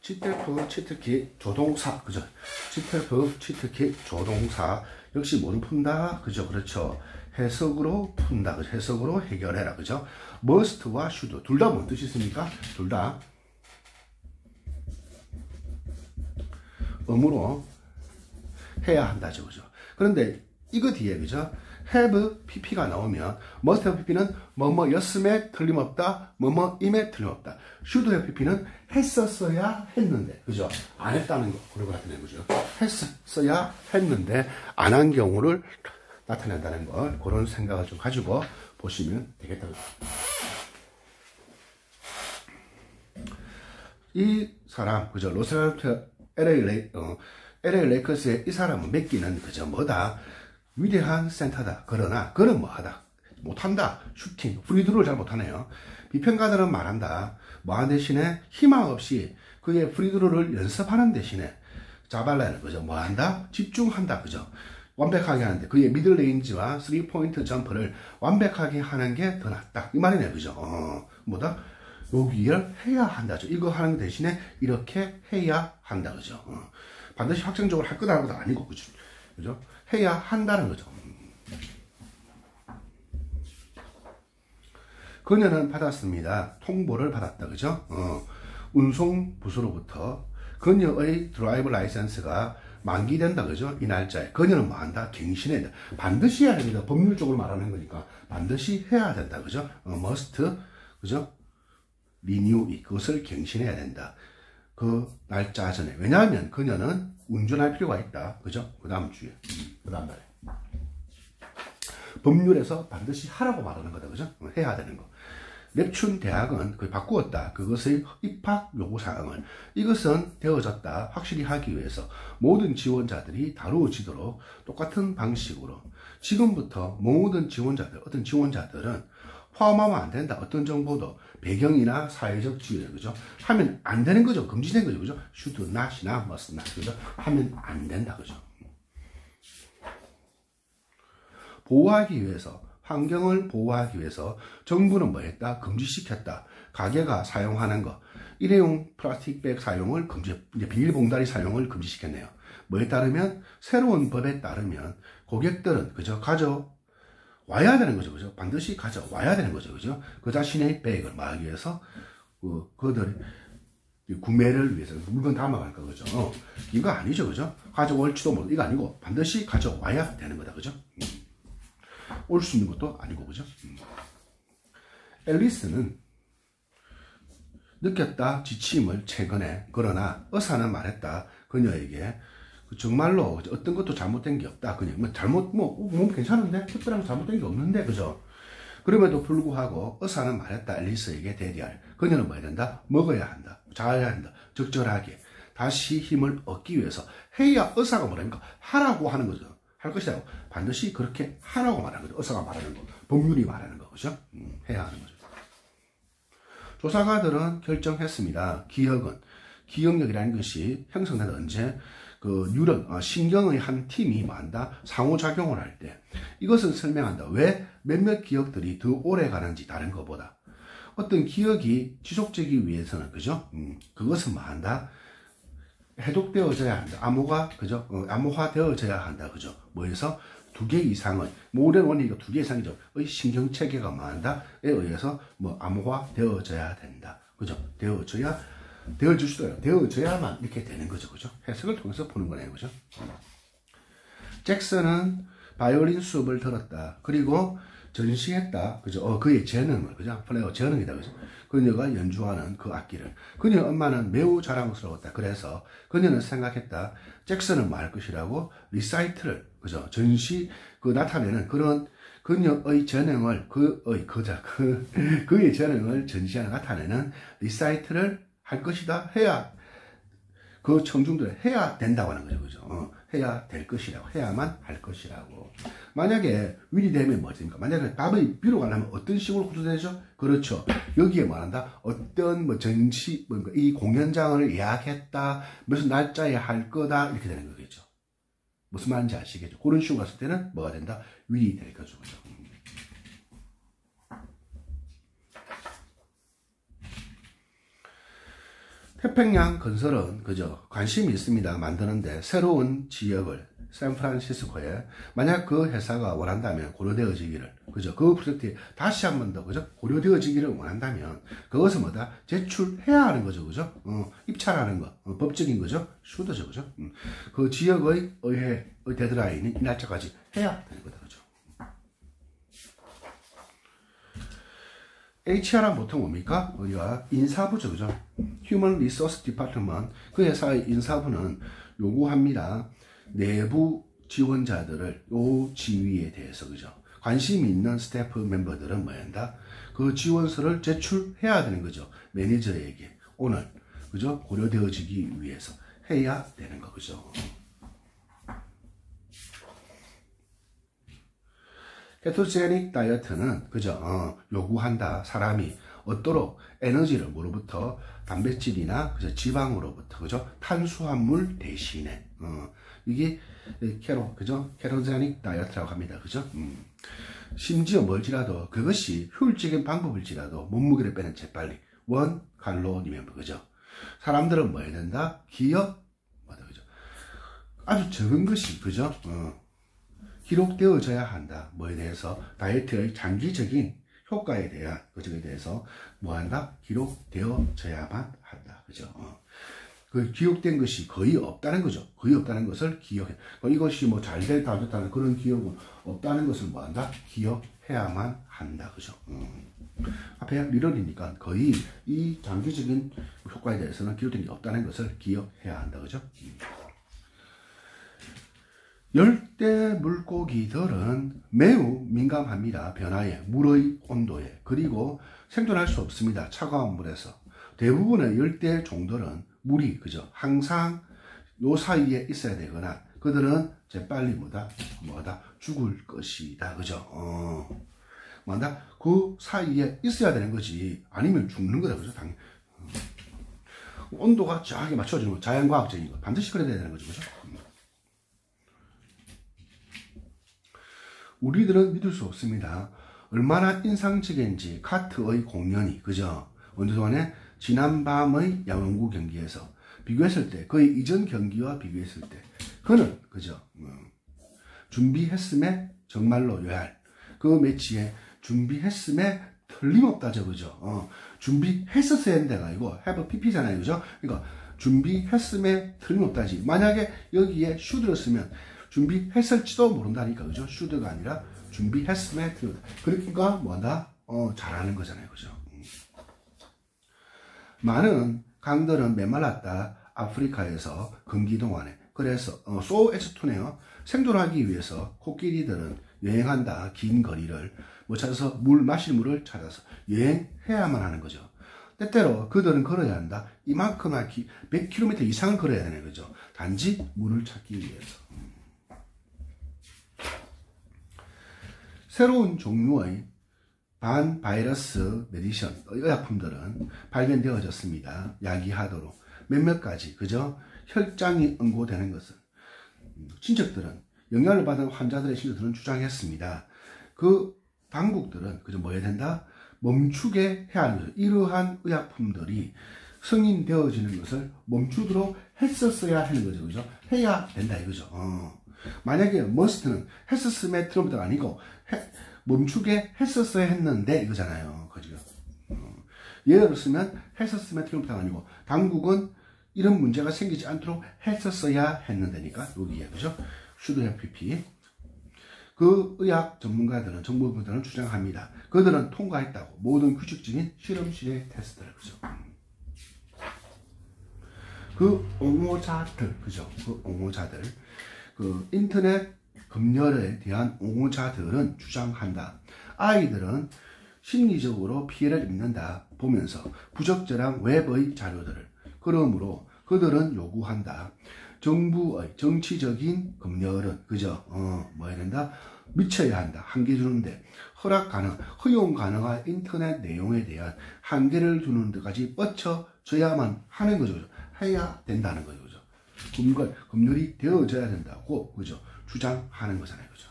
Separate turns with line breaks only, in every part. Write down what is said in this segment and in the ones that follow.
치트프, 치트키, 조동사, 그죠? 치트프, 치트키, 조동사. 역시 뭐를 푼다? 그죠? 그렇죠. 해석으로 푼다. 그죠? 해석으로 해결해라. 그죠? must와 should. 둘 다 뭔 뜻이 있습니까? 둘 다 의무로 해야 한다죠. 그죠? 그런데 이거 뒤에, 그죠? have pp가 나오면 must have pp는 뭐뭐였음에 틀림없다, 뭐뭐임에 틀림없다. should have pp는 했었어야 했는데, 그죠? 안 했다는 거, 그리고 나타내는 거죠. 했었어야 했는데 안 한 경우를 나타낸다는 걸, 그런 생각을 좀 가지고 보시면 되겠다. 이 사람, 그죠? 로스앤젤레스 LA 레이커스의 이 사람은 맺기는 그저 뭐다? 위대한 센터다. 그러나 그는 뭐하다? 못한다. 슈팅, 프리드로를 잘 못하네요. 비평가들은 말한다. 뭐한 대신에 희망 없이 그의 프리드로를 연습하는 대신에 자발라는 그죠? 뭐한다? 집중한다. 그죠? 완벽하게 하는데 그의 미들 레인지와 3포인트 점프를 완벽하게 하는 게 더 낫다. 이 말이네. 그죠? 뭐다? 여기를 해야 한다죠. 이거 하는 대신에 이렇게 해야 한다. 그죠? 반드시 확정적으로 할 거다라는 것도 아니고, 그죠? 해야 한다는 거죠. 그녀는 받았습니다. 통보를 받았다. 그죠? 운송부서로부터 그녀의 드라이브 라이센스가 만기된다. 그죠? 이 날짜에. 그녀는 뭐 한다? 갱신해야 된다. 반드시 해야 됩니다. 법률적으로 말하는 거니까. 반드시 해야 된다. 그죠? must, 그죠? renew, 그것을 갱신해야 된다. 그 날짜 전에. 왜냐하면 그녀는 운전할 필요가 있다. 그죠? 그 다음 주에. 그 다음 달에. 법률에서 반드시 하라고 말하는 거다. 그죠? 해야 되는 거. neptune 대학은 바꾸었다. 그것의 입학 요구사항을. 이것은 되어졌다. 확실히 하기 위해서 모든 지원자들이 다루어지도록 똑같은 방식으로. 지금부터 모든 지원자들, 어떤 지원자들은 포함하면 안 된다. 어떤 정보도 배경이나 사회적 지위, 그죠? 하면 안 되는 거죠. 금지된 거죠. 그죠? should not이나 must not, 그죠? 하면 안 된다. 그죠? 보호하기 위해서, 환경을 보호하기 위해서 정부는 뭐 했다? 금지시켰다. 가게가 사용하는 거. 일회용 플라스틱백 사용을 이제 비닐봉다리 사용을 금지시켰네요. 뭐에 따르면, 새로운 법에 따르면 고객들은, 그죠? 와야 되는 거죠. 그죠? 반드시 가져와야 되는 거죠. 그죠? 그 자신의 백을 하기 위해서, 그들의 구매를 위해서 물건 담아갈 거, 그죠? 이거 아니죠. 그죠? 가져올지도 모르고, 이거 아니고, 반드시 가져와야 되는 거다. 그죠? 올 수 있는 것도 아니고, 그죠? 앨리스는 느꼈다 지침을 최근에. 그러나 의사는 말했다. 그녀에게 정말로 어떤 것도 잘못된 게 없다. 그냥 몸 괜찮은데 특별한 잘못된 게 없는데, 그죠? 그럼에도 불구하고 의사는 말했다. 앨리스에게 대리할. 그녀는 뭐 해야 된다? 먹어야 한다. 자야 한다. 적절하게 다시 힘을 얻기 위해서 해야. 의사가 뭐라니까 하라고 하는 거죠. 할 것이라고. 반드시 그렇게 하라고 말하는 거죠. 의사가 말하는 거, 법률이 말하는 거, 그죠? 해야 하는 거죠. 조사가들은 결정했습니다. 기억력이라는 것이 형성된 언제? 뉴런, 신경의 한 팀이 뭐한다? 상호작용을 할 때. 이것은 설명한다. 왜 몇몇 기억들이 더 오래 가는지 다른 것보다. 어떤 기억이 지속되기 위해서는, 그죠? 그것은 뭐한다? 해독되어져야 한다. 그죠? 암호화되어져야 한다. 그죠? 뭐해서? 2개 이상의, 모든 원리가 2개 이상이죠. 신경체계가 뭐한다? 에 의해서 암호화되어져야 된다. 그죠? 되어질 수도 있어요. 되어져야만 이렇게 되는 거죠. 그죠? 해석을 통해서 보는 거네요. 그죠? 잭슨은 바이올린 수업을 들었다. 그리고 전시했다. 그죠? 그의 재능을, 그죠? 플레이어 재능이다. 그죠? 그녀가 연주하는 그 악기를. 그녀 엄마는 매우 자랑스러웠다. 그래서 그녀는 생각했다. 잭슨은 뭐 할 것이라고? 리사이트를, 그죠? 나타내는 그런 그녀의 재능을, 그의 재능을 전시하는, 나타내는 리사이트를 할 것이다. 그 청중들 해야 된다고 하는 거죠. 그죠? 해야 될 것이라고. 해야만 할 것이라고. 만약에 윌이 되면 뭐입니까? 만약에 답의 B로 가려면 어떤 식으로 구조되죠? 그렇죠. 여기에 말한다. 어떤 전시, 이 공연장을 예약했다. 무슨 날짜에 할 거다. 이렇게 되는 거겠죠. 무슨 말인지 아시겠죠? 그런 식으로 갔을 때는 뭐가 된다? 윌이 될 거죠. 그죠? 태평양 건설은 그저 관심이 있습니다. 만드는데 새로운 지역을 샌프란시스코에 만약 그 회사가 원한다면 고려되어지기를 그저 그 프로젝트에 다시 한 번 더 그저 고려되어지기를 원한다면 그것을 뭐다 제출해야 하는 거죠. 그죠? 입찰하는 거 법적인 거죠. 슈더죠. 그죠? 그 지역의 의회의 데드라인이 이 날짜까지 해야 되는 거다. 그죠? HR은 보통 뭡니까? 우리가 인사부죠. 그죠? Human Resource Department. 그 회사의 인사부는 요구합니다. 내부 지원자들을 요 지위에 대해서, 그죠? 관심이 있는 스태프 멤버들은 뭐 한다? 그 지원서를 제출해야 되는 거죠. 매니저에게. 오늘, 그죠? 고려되어지기 위해서 해야 되는 거, 그죠? 케토제닉 다이어트는 그저 요구한다. 사람이 얻도록 에너지를 뭐로부터 단백질이나 그저 지방으로부터 그죠 탄수화물 대신에 이게 그죠 케토제닉 다이어트라고 합니다. 그죠? 심지어 뭘지라도 그것이 효율적인 방법일지라도 몸무게를 빼는 재빨리 1칼로리면 그죠? 사람들은 뭐 해야 된다? 기억 그죠? 아주 적은 것이 그죠? 기록되어져야 한다. 뭐에 대해서 다이어트의 장기적인 효과에 대한 것에 대해서 뭐 한다? 기록되어져야만 한다. 그죠? 그 기록된 것이 거의 없다는 거죠. 거의 없다는 것을 기억해. 이것이 뭐 잘 됐다, 안 됐다는 그런 기억은 없다는 것을 뭐 한다? 기억해야만 한다. 그죠? 앞에 리얼이니까 거의 이 장기적인 효과에 대해서는 기록된 게 없다는 것을 기억해야 한다. 그죠? 열대 물고기들은 매우 민감합니다. 변화에, 물의 온도에. 그리고 생존할 수 없습니다. 차가운 물에서. 대부분의 열대 종들은 물이 그죠 항상 요 사이에 있어야 되거나 그들은 재빨리 뭐다 죽을 것이다. 그죠? 뭐다 그 사이에 있어야 되는 거지. 아니면 죽는 거다. 그죠? 당연히. 온도가 정확하게 맞춰지는 거, 자연과학적인 거. 반드시 그래야 되는 거죠. 그죠? 우리들은 믿을 수 없습니다. 얼마나 인상적인지 카트의 공연이 그죠? 어느 동안에 지난밤의 양원구 경기에서 비교했을 때 그의 이전 경기와 비교했을 때 그는 그죠? 준비했음에 정말로 요할 그 매치에 준비했음에 틀림없다죠. 그죠? 준비했었어야 했는데 아니고 have pp잖아요. 그죠? 그러니까 준비했음에 틀림없다지. 만약에 여기에 should를 쓰면 준비했을지도 모른다니까. 그죠? should가 아니라 준비했음에 틀림없다. 그러니까 뭐다? 잘하는 거잖아요. 그죠? 많은 강들은 메말랐다. 아프리카에서 건기 동안에. 그래서 so 엑스투네요. 생존하기 위해서 코끼리들은 여행한다. 긴 거리를 뭐 찾아서 마실 물을 찾아서 여행해야만 하는 거죠. 때때로 그들은 걸어야 한다. 이만큼 100km 이상을 걸어야 되네. 그죠? 단지 물을 찾기 위해서. 새로운 종류의 반바이러스 메디션 의약품들은 발견되어졌습니다. 야기하도록 몇몇 가지 그저 혈장이 응고되는 것은 친척들은 영향을 받은 환자들의 친척들은 주장했습니다. 그 당국들은 그저 뭐 해야 된다? 멈추게 해야 하는 거죠. 이러한 의약품들이 승인되어지는 것을 멈추도록 했었어야 하는 거죠. 그죠? 해야 된다 이거죠. 만약에 must는 했었음에 트럼프가 아니고 멈추게 했었어야 했는데 이거잖아요. 그죠? 예를 들면 했었음에 트럼프가 아니고 당국은 이런 문제가 생기지 않도록 했었어야 했는데니까 여기에 그죠? should have pp. 그 의학 전문가들은 정보분들은 주장합니다. 그들은 통과했다고 모든 규칙적인 실험실의 테스트를 그죠? 그 옹호자들 그죠? 그 옹호자들 그 인터넷 검열에 대한 옹호자들은 주장한다. 아이들은 심리적으로 피해를 입는다 보면서 부적절한 웹의 자료들을 그러므로 그들은 요구한다. 정부의 정치적인 검열은 그저 뭐 해야 된다? 미쳐야 한다. 한계 주는데 허용 가능한 인터넷 내용에 대한 한계를 두는 데까지 뻗쳐져야만 하는 거죠. 해야 된다는 거죠. 검열이 되어져야 된다고 그죠? 주장하는 거잖아요. 그죠?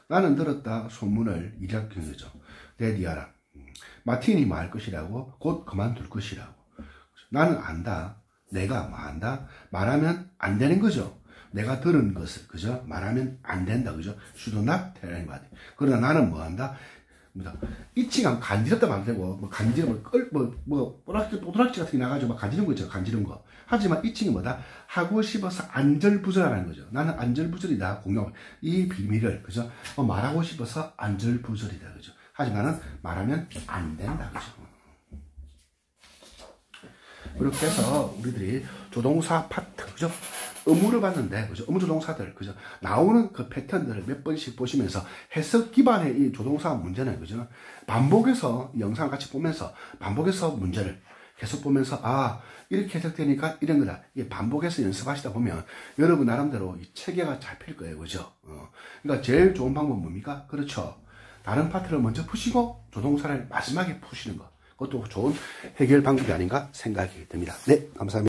나는 들었다 소문을 이렇게 하죠. 데디아라 마틴이 뭐 할 것이라고? 곧 그만둘 것이라고. 나는 안다. 내가 뭐 한다? 말하면 안 되는 거죠. 내가 들은 것을, 그죠? 말하면 안 된다, 그죠? should not tell anybody. 그러나 나는 뭐 한다? 이칭하면 간지럽다 안 되고, 뭐 간지러면 또다락지 같은 게 나가지고 막 간지는 거 있죠, 간지는 거. 하지만 이칭이 뭐다? 하고 싶어서 안절부절하는 거죠. 나는 안절부절이다, 공룡. 이 비밀을, 그죠? 말하고 싶어서 안절부절이다, 그죠? 하지만 나는 말하면 안 된다, 그죠? 그렇게 해서 우리들이 조동사 파트, 그죠? 의무를 받는데, 그죠? 의무조동사들, 그죠? 나오는 그 패턴들을 몇 번씩 보시면서 해석 기반의 이 조동사 문제는, 그죠? 반복해서 영상 같이 보면서 반복해서 문제를 계속 보면서, 아, 이렇게 해석되니까 이런 거다. 이게 반복해서 연습하시다 보면 여러분 나름대로 이 체계가 잡힐 거예요, 그죠? 그러니까 제일 좋은 방법은 뭡니까? 그렇죠. 다른 파트를 먼저 푸시고 조동사를 마지막에 푸시는 거. 그것도 좋은 해결 방법이 아닌가 생각이 듭니다. 네, 감사합니다.